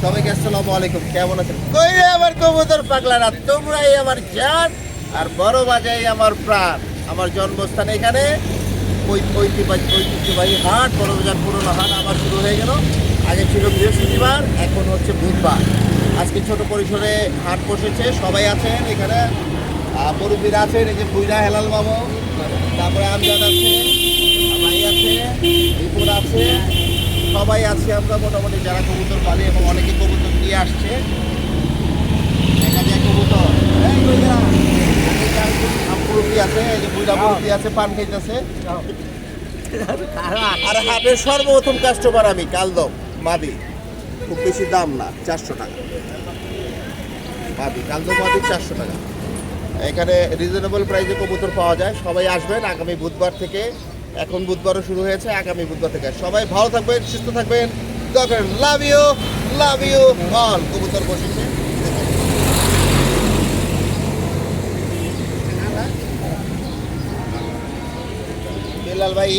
সবাইকে আসসালামু আলাইকুম, কেমন আছেন? কই রে আমার কবুতর পাগলারা, তোমরাই আমার জান আর বড় বাজাই আমার প্রাণ। আমার জন্মস্থান এখানে ঐতিহ্যবাহী হাট, বড় বাজার পুরোনো হাট আবার শুরু হয়ে গেল। আগে ছিল বৃহস্পতিবার, এখন হচ্ছে বুধবার। আজকে ছোট পরিসরে হাট বসেছে, সবাই আছেন এখানে। মুরব্বীরা আছেন, এই যে বুইরা হেলাল মামু, তারপরে আমজাদ আছে, ভাই আছে, রিপুর আছে, সবাই আছি আমরা মোটামুটি যারা কবুতর পালি, এবং অনেকে কবুতর নিয়ে আসছে। দেখা যায় কবুতর এই কইরা মুরব্বী আছে, এই যে বুইরা মুরব্বী আছে, পান খাইতেছে। আর হাটের সর্বপ্রথম কাস্টমার আমি কালদম মাদি, খুব বেশি দাম না, 400 টাকা মাদি, কালদম মাদি 400 টাকা। এখানে রিজনেবল প্রাইসে কবুতর পাওয়া যায়। সবাই আসবেন আগামী বুধবার থেকে। এখন বুধবারও শুরু হয়েছে, আগামী বুধবার থেকে। সবাই ভালো থাকবেন, সুস্থ থাকবেন। Love you all. কবুতর বসেছে বেলাল ভাই,